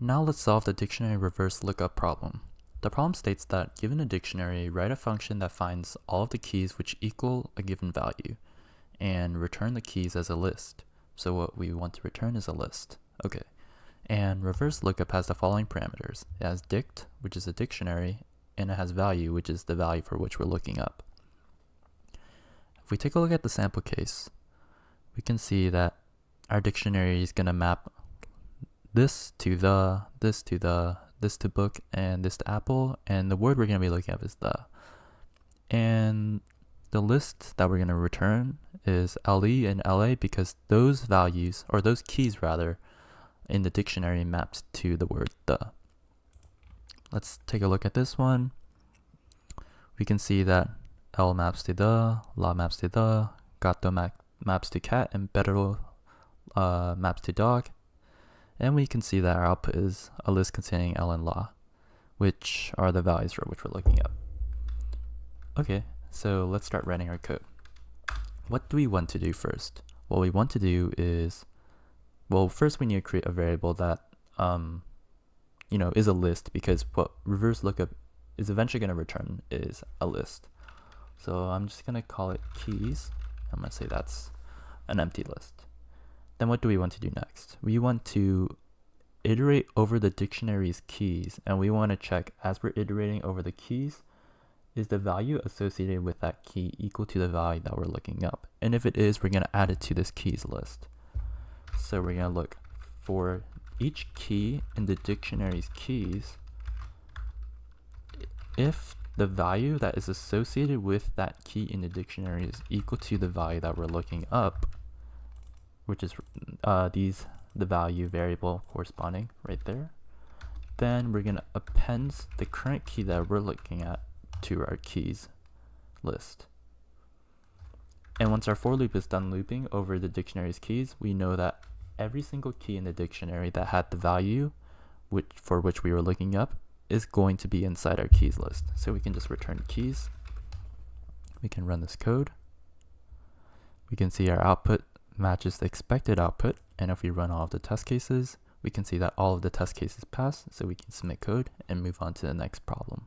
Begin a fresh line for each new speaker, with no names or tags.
Now let's solve the dictionary reverse lookup problem. The problem states that given a dictionary, write a function that finds all of the keys which equal a given value and return the keys as a list. So what we want to return is a list. Okay. And reverse lookup has the following parameters. It has dict, which is a dictionary, and it has value, which is the value for which we're looking up. If we take a look at the sample case, we can see that our dictionary is going to map this to the, this to the, this to book, and this to apple, and the word we're going to be looking at is the. And the list that we're going to return is LE and LA because those values, or those keys rather, in the dictionary maps to the word the. Let's take a look at this one. We can see that L maps to the, la maps to the, gato maps to cat, and perro maps to dog. And we can see that our output is a list containing L and la, which are the values for which we're looking up. Okay, so let's start writing our code. What do we want to do first? What we want to do is, well, first we need to create a variable that, is a list, because what reverse lookup is eventually going to return is a list. So I'm just going to call it keys. I'm going to say that's an empty list. Then what do we want to do next? We want to iterate over the dictionary's keys, and we want to check as we're iterating over the keys, is the value associated with that key equal to the value that we're looking up? And if it is, we're going to add it to this keys list. So we're going to look for each key in the dictionary's keys. If the value that is associated with that key in the dictionary is equal to the value that we're looking up, which is the value variable corresponding right there, then we're going to append the current key that we're looking at to our keys list. And once our for loop is done looping over the dictionary's keys, we know that every single key in the dictionary that had the value for which we were looking up is going to be inside our keys list. So we can just return keys. We can run this code. We can see our output matches the expected output, and if we run all of the test cases, we can see that all of the test cases pass, so we can submit code and move on to the next problem.